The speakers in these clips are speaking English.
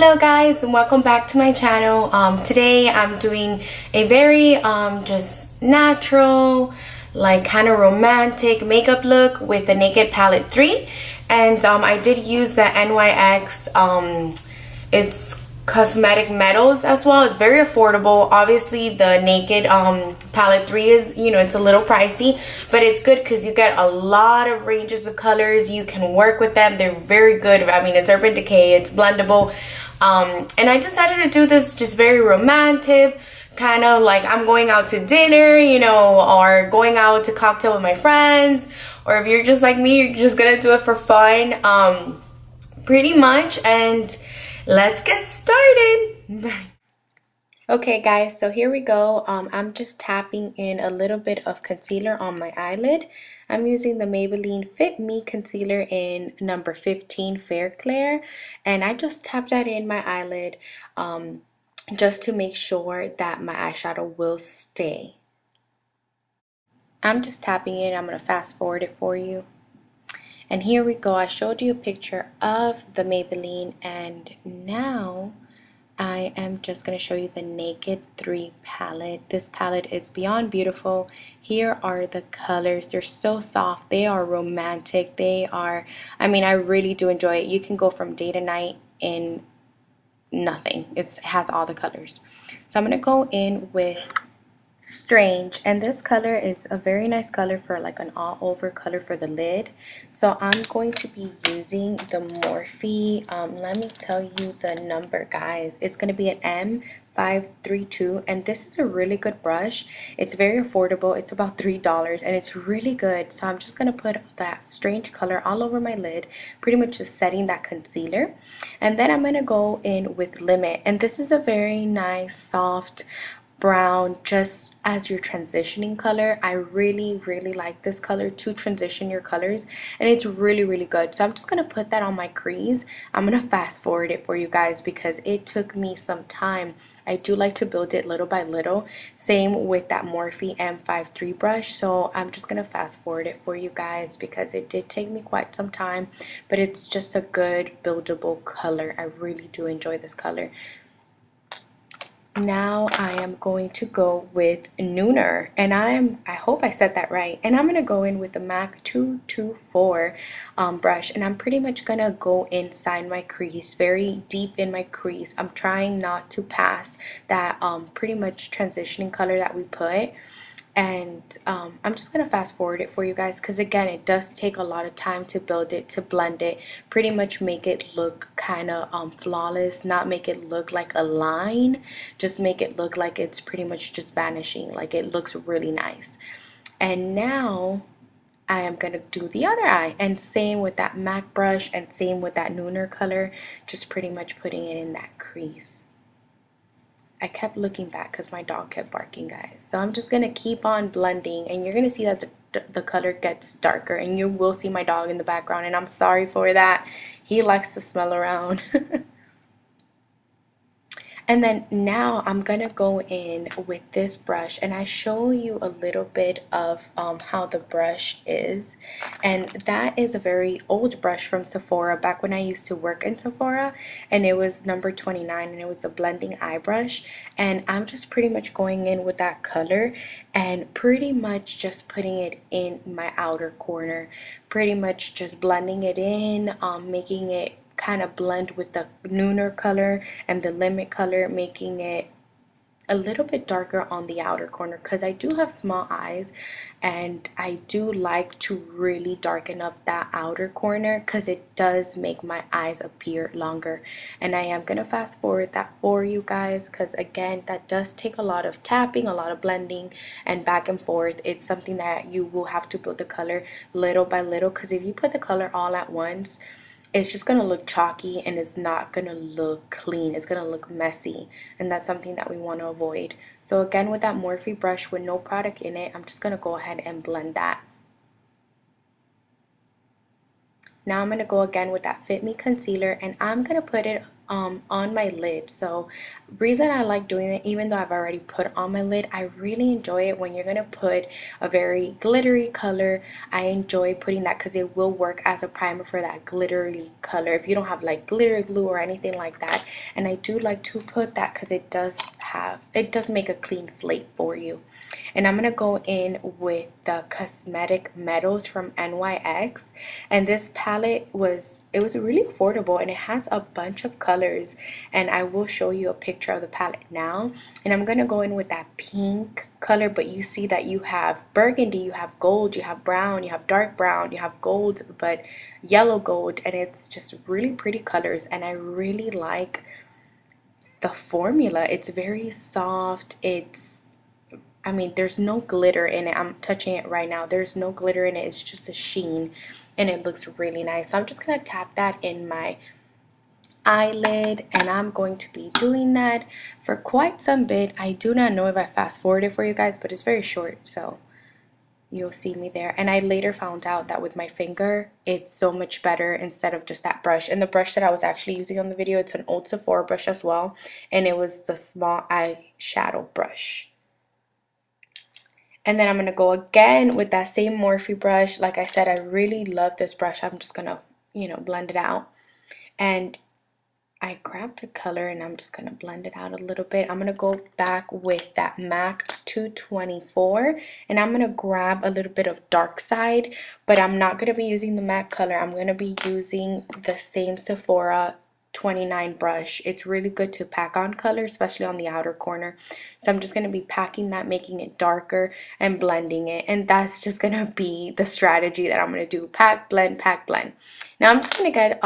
Hello guys, and welcome back to my channel. Today I'm doing a very just natural, like kind of romantic makeup look with the Naked Palette 3. And I did use the NYX it's cosmetic metals as well. It's very affordable. Obviously the Naked palette 3 is, you know, it's a little pricey, but it's good because you get a lot of ranges of colors. You can work with them. They're very good. I mean, it's Urban Decay, it's blendable. And I decided to do this just very romantic, kind of like I'm going out to dinner, you know, or going out to cocktail with my friends, or if you're just like me, you're just gonna do it for fun, pretty much. And let's get started. Okay guys, so here we go. I'm just tapping in a little bit of concealer on my eyelid. I'm using the Maybelline FitMe concealer in number 15 Fair Clear, and I just tapped that in my eyelid just to make sure that my eyeshadow will stay. I'm just tapping it. I'm going to fast forward it for you. And here we go. I showed you a picture of the Maybelline, and now I am just going to show you the Naked 3 palette. This palette is beyond beautiful. Here are the colors. They're so soft. They are romantic. They are, I mean, I really do enjoy it. You can go from day to night in nothing. It has all the colors. So I'm going to go in with Strange, and this color is a very nice color for like an all over color for the lid. So I'm going to be using the Morphe, let me tell you the number guys, it's going to be an M532, and this is a really good brush. It's very affordable. It's about $3 and it's really good. So I'm just going to put that Strange color all over my lid, pretty much just setting that concealer. And then I'm going to go in with Limit, and this is a very nice soft brown, just as your transitioning color. I really like this color to transition your colors, and it's really good. So I'm just gonna put that on my crease. I'm gonna fast forward it for you guys because it took me some time. I do like to build it little by little, same with that Morphe M53 brush. So I'm just gonna fast forward it for you guys because it did take me quite some time, but it's just a good buildable color. I really do enjoy this color. Now I am going to go with Nooner, and I hope I said that right, and I'm going to go in with the MAC 224 brush, and I'm pretty much going to go inside my crease, very deep in my crease. I'm trying not to pass that pretty much transitioning color that we put. And I'm just going to fast forward it for you guys because again, it does take a lot of time to build it, to blend it, pretty much make it look kind of flawless, not make it look like a line, just make it look like it's pretty much just vanishing, like it looks really nice. And now I am going to do the other eye, and same with that MAC brush and same with that Nooner color, just pretty much putting it in that crease. I kept looking back because my dog kept barking, guys. So I'm just going to keep on blending, and you're going to see that the color gets darker, and you will see my dog in the background, and I'm sorry for that. He likes to smell around. And then now I'm gonna go in with this brush, and I show you a little bit of how the brush is. And that is a very old brush from Sephora, back when I used to work in Sephora, and it was number 29, and it was a blending eye brush. And I'm just pretty much going in with that color and pretty much just putting it in my outer corner, pretty much just blending it in, making it kind of blend with the Nooner color and the Limit color, making it a little bit darker on the outer corner because I do have small eyes, and I do like to really darken up that outer corner because it does make my eyes appear longer. And I am gonna fast forward that for you guys because again, that does take a lot of tapping, a lot of blending and back and forth. It's something that you will have to build the color little by little, because if you put the color all at once, it's just going to look chalky and it's not going to look clean. It's going to look messy, and that's something that we want to avoid. So again, with that Morphe brush with no product in it, I'm just going to go ahead and blend that. Now I'm going to go again with that Fit Me concealer, and I'm going to put it on my lid. So reason I like doing it, even though I've already put on my lid, I really enjoy it when you're gonna put a very glittery color. I enjoy putting that because it will work as a primer for that glittery color if you don't have like glitter glue or anything like that. And I do like to put that because it does make a clean slate for you. And I'm gonna go in with the Cosmetic Metals from NYX, and this palette was really affordable, and it has a bunch of colors, and I will show you a picture of the palette now. And I'm gonna go in with that pink color, but you see that you have burgundy, you have gold, you have brown, you have dark brown, you have gold, but yellow gold, and it's just really pretty colors. And I really like the formula. It's very soft. I mean, there's no glitter in it. I'm touching it right now. There's no glitter in it. It's just a sheen, and it looks really nice. So I'm just going to tap that in my eyelid, and I'm going to be doing that for quite some bit. I do not know if I fast forwarded for you guys, but it's very short, so you'll see me there. And I later found out that with my finger, it's so much better instead of just that brush. And the brush that I was actually using on the video, it's an old Sephora brush as well, and it was the small eyeshadow brush. And then I'm going to go again with that same Morphe brush. Like I said, I really love this brush. I'm just going to, blend it out. And I grabbed a color and I'm just going to blend it out a little bit. I'm going to go back with that MAC 224. And I'm going to grab a little bit of dark side. But I'm not going to be using the MAC color. I'm going to be using the same Sephora 29 brush. It's really good to pack on color, especially on the outer corner. So I'm just going to be packing that, making it darker and blending it. And that's just going to be the strategy that I'm going to do. Pack, blend, pack, blend. Now I'm just going to get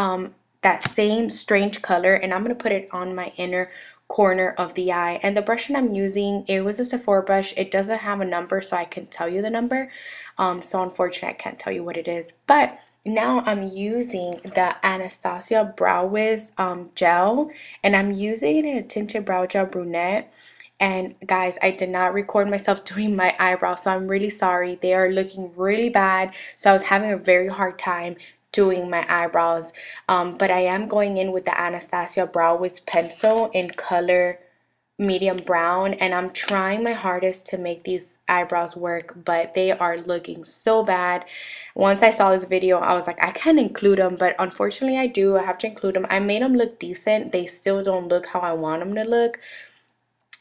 that same strange color, and I'm going to put it on my inner corner of the eye. And the brush that I'm using, it was a Sephora brush. It doesn't have a number, so I can tell you the number. So unfortunately, I can't tell you what it is. But now I'm using the Anastasia Brow Wiz gel, and I'm using it in a tinted brow gel brunette. And guys, I did not record myself doing my eyebrows, so I'm really sorry. They are looking really bad, so I was having a very hard time doing my eyebrows. But I am going in with the Anastasia Brow Wiz pencil in color medium brown, and I'm trying my hardest to make these eyebrows work, but they are looking so bad. Once I saw this video, I was like, I can't include them, but unfortunately I do. I have to include them. I made them look decent. They still don't look how I want them to look,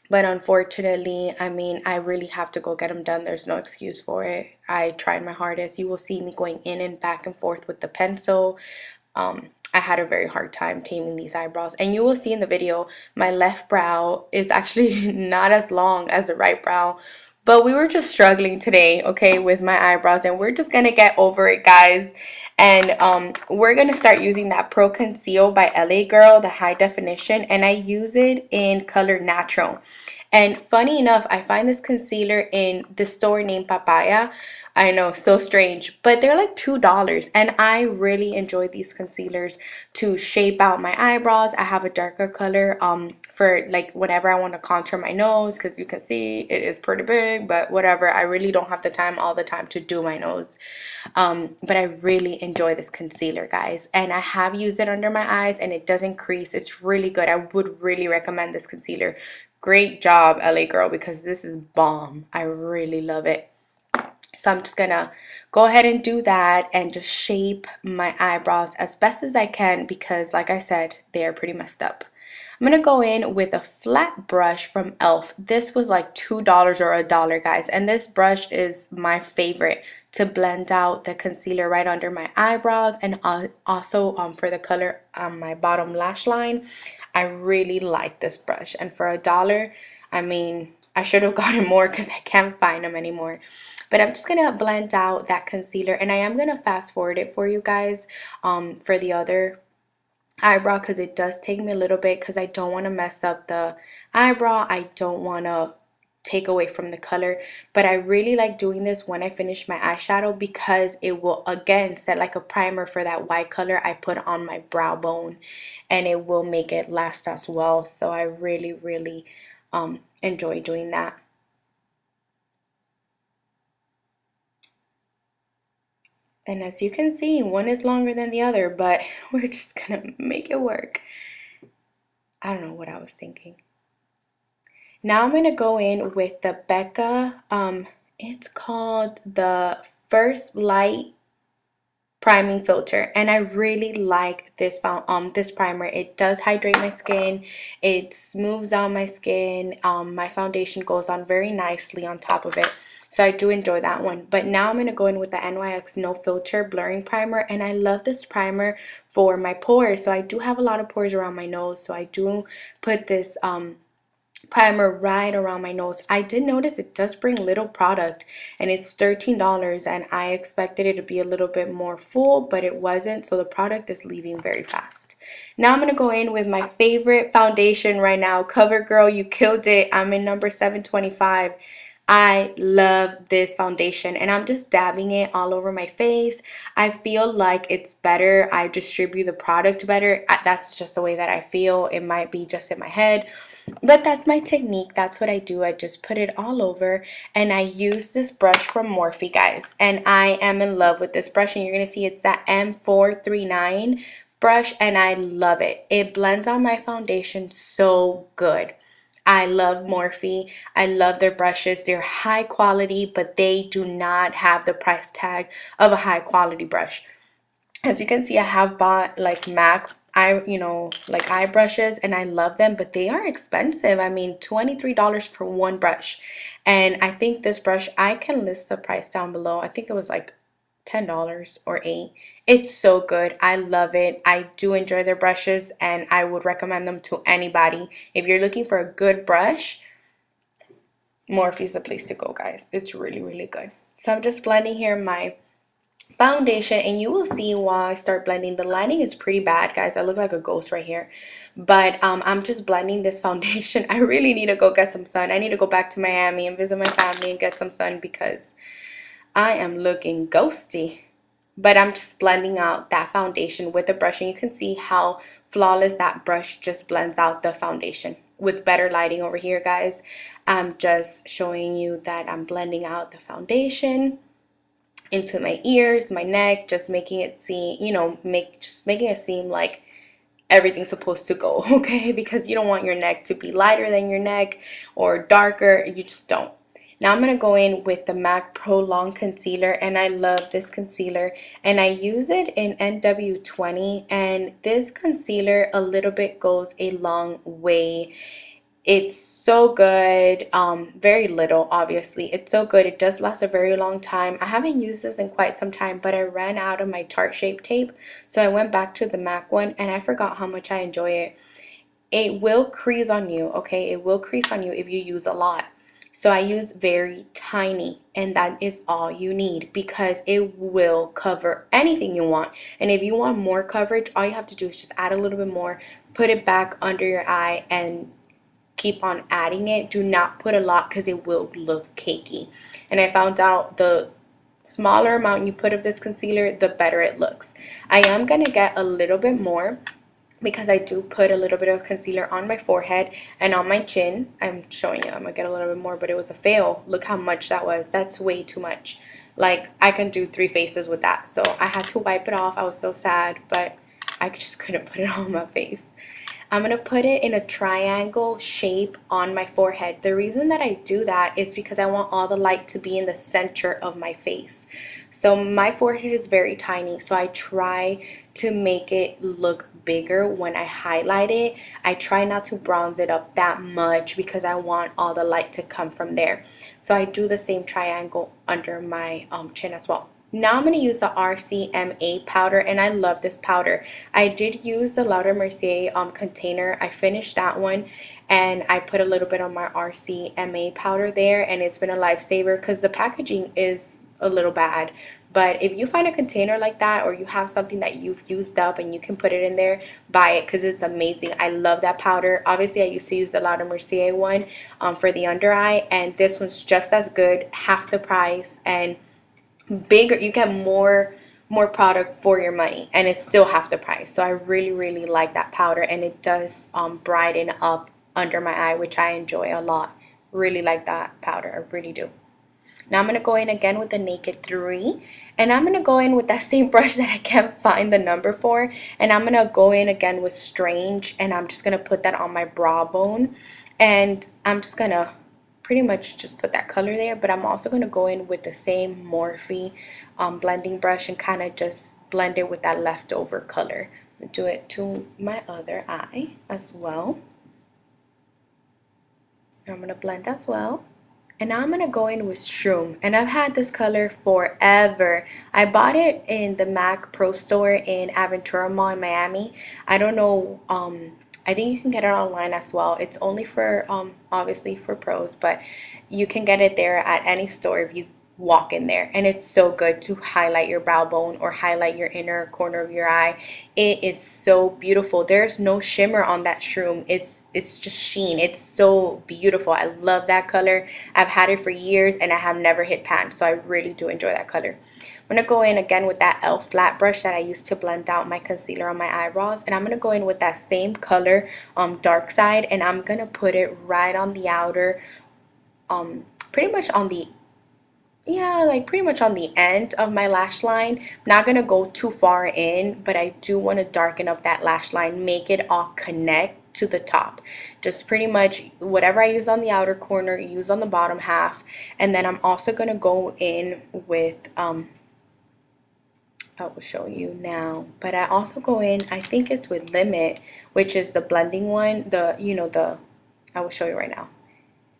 but unfortunately, I mean, I really have to go get them done. There's no excuse for it. I tried my hardest. You will see me going in and back and forth with the pencil. I had a very hard time taming these eyebrows, and you will see in the video my left brow is actually not as long as the right brow, but we were just struggling today, okay, with my eyebrows, and we're just gonna get over it, guys. And we're gonna start using that Pro Conceal by LA Girl, the high definition, and I use it in color natural. And funny enough, I find this concealer in the store named Papaya. I know, so strange, but they're like $2, and I really enjoy these concealers to shape out my eyebrows. I have a darker color for like whenever I want to contour my nose, because you can see it is pretty big, but whatever. I really don't have the time all the time to do my nose. But I really enjoy this concealer, guys, and I have used it under my eyes and it doesn't crease. It's really good. I would really recommend this concealer. Great job, LA Girl, because this is bomb. I really love it. So I'm just gonna go ahead and do that and just shape my eyebrows as best as I can, because like I said, they are pretty messed up. I'm gonna go in with a flat brush from e.l.f. This was like $2 or $1, guys, and this brush is my favorite to blend out the concealer right under my eyebrows, and also for the color on my bottom lash line. I really like this brush, and for $1, I mean, I should have gotten more because I can't find them anymore. But I'm just gonna blend out that concealer, and I am gonna fast forward it for you guys for the other eyebrow, because it does take me a little bit, because I don't want to mess up the eyebrow. I don't want to take away from the color, but I really like doing this when I finish my eyeshadow, because it will again set like a primer for that white color I put on my brow bone, and it will make it last as well. So I really enjoy doing that. And as you can see, one is longer than the other, but we're just gonna make it work. I don't know what I was thinking. Now I'm going to go in with the Becca, it's called the First Light priming filter, and I really like this this primer. It does hydrate my skin, it smooths out my skin. My foundation goes on very nicely on top of it, so I do enjoy that one. But now I'm going to go in with the NYX No Filter blurring primer, and I love this primer for my pores. So I do have a lot of pores around my nose, so I do put this primer right around my nose. I did notice it does bring little product, and it's $13, and I expected it to be a little bit more full, but it wasn't, so the product is leaving very fast. Now I'm going to go in with my favorite foundation right now, CoverGirl. You killed it. I'm in number 725. I love this foundation, and I'm just dabbing it all over my face. I feel like it's better. I distribute the product better. That's just the way that I feel. It might be just in my head, but that's my technique. That's what I do. I just put it all over, and I use this brush from Morphe, guys, and I am in love with this brush, and you're gonna see it's that M439 brush, and I love it. It blends out my foundation so good. I love Morphe. I love their brushes. They're high quality, but they do not have the price tag of a high quality brush. As you can see, I have bought like MAC like eye brushes, and I love them, but they are expensive. I mean, $23 for one brush. And I think this brush, I can list the price down below. I think it was like $10 or $8. It's so good. I love it. I do enjoy their brushes, and I would recommend them to anybody. If you're looking for a good brush, Morphe is the place to go, guys. It's really, really good. So I'm just blending here my foundation, and you will see while I start blending, the lighting is pretty bad, guys. I look like a ghost right here, but I'm just blending this foundation. I really need to go get some sun. I need to go back to Miami and visit my family and get some sun because I am looking ghosty. But I'm just blending out that foundation with the brush, and you can see how flawless that brush just blends out the foundation. With better lighting over here, guys, I'm just showing you that I'm blending out the foundation into my ears, my neck, just making it seem, making it seem like everything's supposed to go, okay? Because you don't want your neck to be lighter than your neck or darker. You just don't. Now I'm going to go in with the MAC Pro Long Concealer, and I love this concealer, and I use it in NW20, and this concealer a little bit goes a long way. It's so good. Very little, obviously. It's so good. It does last a very long time. I haven't used this in quite some time, but I ran out of my Tarte Shape Tape, so I went back to the MAC one, and I forgot how much I enjoy it. It will crease on you, okay? It will crease on you if you use a lot. So I use very tiny, and that is all you need because it will cover anything you want. And if you want more coverage, all you have to do is just add a little bit more, put it back under your eye, and keep on adding it. Do not put a lot because it will look cakey. And I found out the smaller amount you put of this concealer, the better it looks. I am going to get a little bit more because I do put a little bit of concealer on my forehead and on my chin. I'm showing you, I'm going to get a little bit more, but it was a fail. Look how much that was. That's way too much. Like, I can do 3 faces with that. So I had to wipe it off. I was so sad, but I just couldn't put it on my face. I'm going to put it in a triangle shape on my forehead. The reason that I do that is because I want all the light to be in the center of my face. So my forehead is very tiny, so I try to make it look bigger when I highlight it. I try not to bronze it up that much because I want all the light to come from there. So I do the same triangle under my chin as well. Now I'm going to use the RCMA powder, and I love this powder. I did use the Laura Mercier container. I finished that one, and I put a little bit on my RCMA powder there, and it's been a lifesaver because the packaging is a little bad. But if you find a container like that, or you have something that you've used up and you can put it in there, buy it because it's amazing. I love that powder. Obviously, I used to use the Laura Mercier one for the under eye, and this one's just as good, half the price, and bigger. You get more product for your money, and it's still half the price. So I really like that powder, and it does brighten up under my eye, which I enjoy a lot. Really like that powder, I really do. Now I'm going to go in again with the Naked 3, and I'm going to go in with that same brush that I can't find the number for, and I'm going to go in again with Strange, and I'm just going to put that on my brow bone, and I'm just going to pretty much just put that color there. But I'm also going to go in with the same Morphe blending brush and kind of just blend it with that leftover color. Do it to my other eye as well. I'm going to blend as well. And now I'm going to go in with Shroom. And I've had this color forever. I bought it in the MAC Pro store in Aventura Mall in Miami. I don't know, I think you can get it online as well. It's only for, obviously for pros, but you can get it there at any store if you walk in there. And it's so good to highlight your brow bone or highlight your inner corner of your eye. It is so beautiful. There's no shimmer on that Shroom. It's just sheen. It's so beautiful. I love that color. I've had it for years and I have never hit pan, so I really do enjoy that color. I'm going to go in again with that e.l.f. flat brush that I used to blend out my concealer on my eyebrows, and I'm going to go in with that same color, Dark Side, and I'm going to put it right on the outer, pretty much on the pretty much on the end of my lash line. I'm not going to go too far in, but I do want to darken up that lash line, make it all connect to the top. Just pretty much whatever I use on the outer corner, use on the bottom half. And then I'm also going to go in with, I will show you now, but I also go in, I think it's with Limit, which is the blending one, I will show you right now.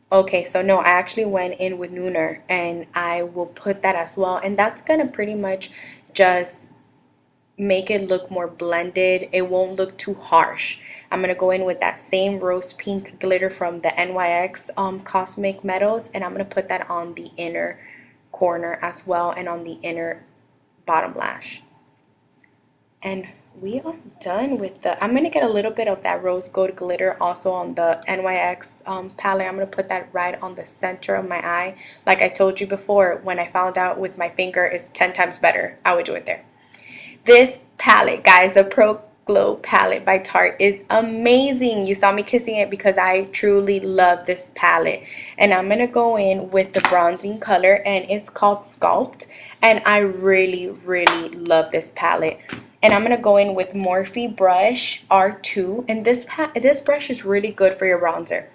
Okay, so no, I actually went in with Nooner, and I will put that as well, and that's gonna pretty much just make it look more blended. It won't look too harsh. I'm gonna go in with that same rose pink glitter from the NYX Cosmic Metals, and I'm gonna put that on the inner corner as well and on the inner bottom lash. And we are done with I'm going to get a little bit of that rose gold glitter also on the NYX palette. I'm going to put that right on the center of my eye. Like I told you before, when I found out with my finger is 10 times better, I would do it there. This palette, guys, the Pro Glow palette by Tarte, is amazing. You saw me kissing it because I truly love this palette. And I'm going to go in with the bronzing color, and it's called Sculpt. And I really, really love this palette. And I'm going to go in with Morphe brush R2. And this brush is really good for your bronzer.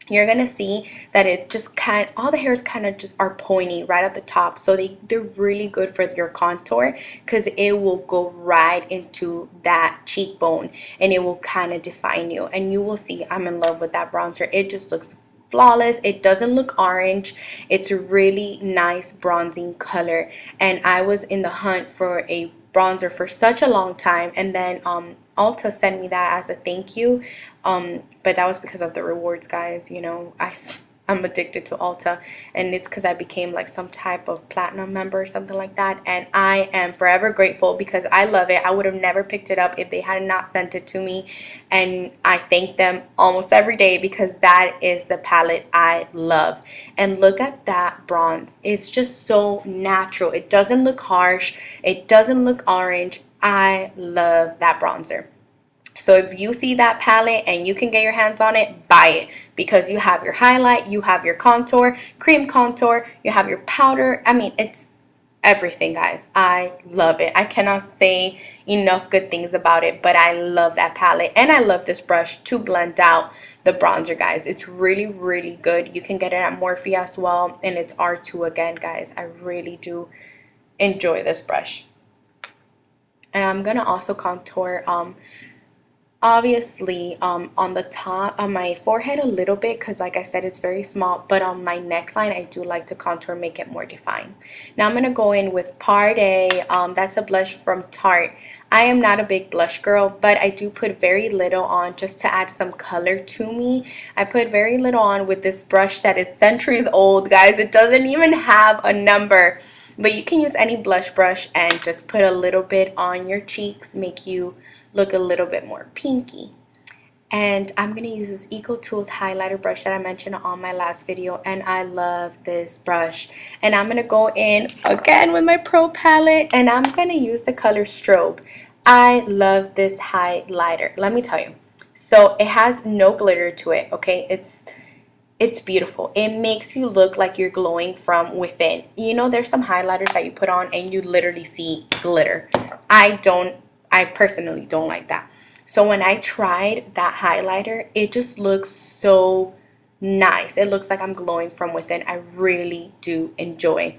You're going to see that it just all the hairs kind of just are pointy right at the top. So they're really good for your contour because it will go right into that cheekbone and it will kind of define you. And you will see I'm in love with that bronzer. It just looks flawless. It doesn't look orange. It's a really nice bronzing color. And I was in the hunt for a bronzer for such a long time, and then Ulta sent me that as a thank you, but that was because of the rewards, guys. You know, I'm addicted to Ulta, and it's because I became like some type of platinum member or something like that, and I am forever grateful because I love it. I would have never picked it up if they had not sent it to me, and I thank them almost every day because that is the palette I love. And look at that bronze. It's just so natural. It doesn't look harsh. It doesn't look orange. I love that bronzer. So if you see that palette and you can get your hands on it, buy it, because you have your highlight, you have your contour, cream contour, you have your powder. I mean, it's everything, guys. I love it. I cannot say enough good things about it, but I love that palette, and I love this brush to blend out the bronzer, guys. It's really, really good. You can get it at Morphe as well, and it's R2 again, guys. I really do enjoy this brush. And I'm gonna also contour obviously on the top of my forehead a little bit, because like I said, it's very small, but on my neckline I do like to contour, make it more defined. Now I'm gonna go in with Parte. That's a blush from Tarte. I am not a big blush girl, but I do put very little on just to add some color to me. I put very little on with this brush that is centuries old, guys. It doesn't even have a number, but you can use any blush brush and just put a little bit on your cheeks, make you look a little bit more pinky. And I'm going to use this Eco Tools highlighter brush that I mentioned on my last video, and I love this brush. And I'm going to go in again with my Pro palette, and I'm going to use the color Strobe. I love this highlighter, let me tell you. So it has no glitter to it, okay? it's beautiful. It makes you look like you're glowing from within. You know, there's some highlighters that you put on and you literally see glitter. I personally don't like that. So when I tried that highlighter, it just looks so nice. It looks like I'm glowing from within. I really do enjoy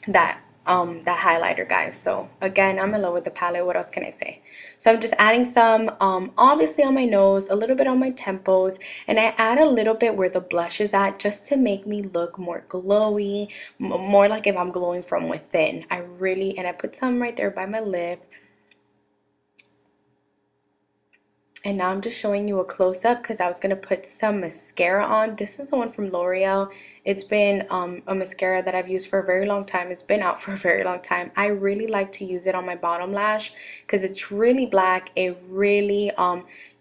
that that highlighter, guys. So again, I'm in love with the palette. What else can I say? So I'm just adding some obviously on my nose, a little bit on my temples, and I add a little bit where the blush is at, just to make me look more glowy, more like if I'm glowing from within. And I put some right there by my lip. And now I'm just showing you a close-up because I was going to put some mascara on. This is the one from L'Oreal. It's been a mascara that I've used for a very long time. It's been out for a very long time. I really like to use it on my bottom lash because it's really black. It really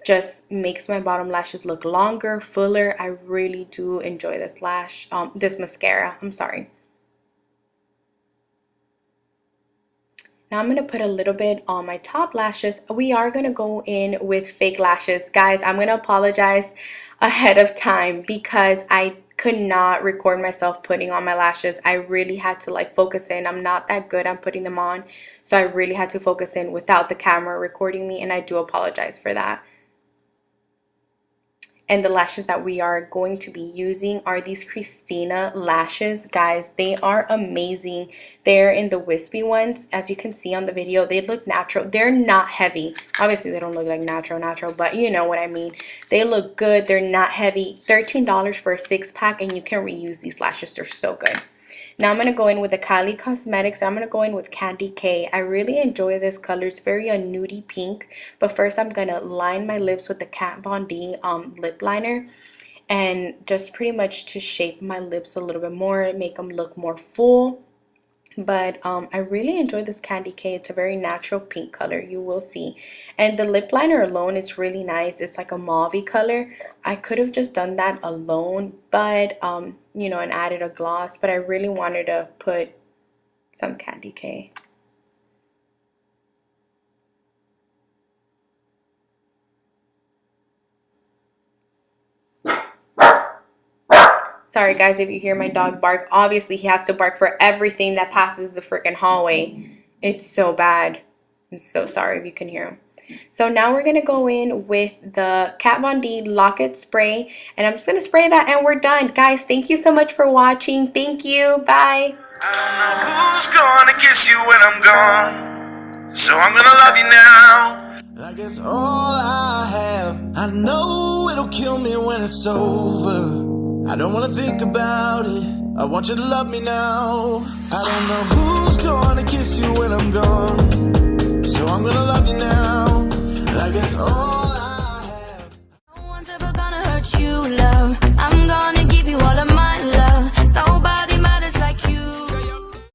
just makes my bottom lashes look longer, fuller. I really do enjoy this this mascara. I'm sorry. Now I'm going to put a little bit on my top lashes. We are going to go in with fake lashes. Guys, I'm going to apologize ahead of time because I could not record myself putting on my lashes. I really had to like focus in. I'm not that good at putting them on. So I really had to focus in without the camera recording me, and I do apologize for that. And the lashes that we are going to be using are these Christina lashes. Guys, they are amazing. They're in the wispy ones. As you can see on the video, they look natural. They're not heavy. Obviously, they don't look like natural, but you know what I mean. They look good. They're not heavy. $13 for a 6-pack, and you can reuse these lashes. They're so good. Now I'm going to go in with the Kylie Cosmetics. I'm going to go in with Candy K. I really enjoy this color. It's very a nudie pink. But first I'm going to line my lips with the Kat Von D lip liner. And just pretty much to shape my lips a little bit more, make them look more full. But I really enjoy this Candy K. It's a very natural pink color, you will see. And the lip liner alone is really nice. It's like a mauve color. I could have just done that alone, but you know, and added a gloss, but I really wanted to put some Candy K. Sorry guys if you hear my dog bark. Obviously he has to bark for everything that passes the freaking hallway. It's so bad. I'm so sorry if you can hear him. So now we're going to go in with the Kat Von D Lock It spray. And I'm just going to spray that and we're done. Guys, thank you so much for watching. Thank you. Bye. I don't know who's gonna kiss you when I'm gone, so I'm gonna love you now. Like it's all I have. I know it'll kill me when it's over. I don't wanna think about it. I want you to love me now. I don't know who's gonna kiss you when I'm gone, so I'm gonna love you now. Like it's all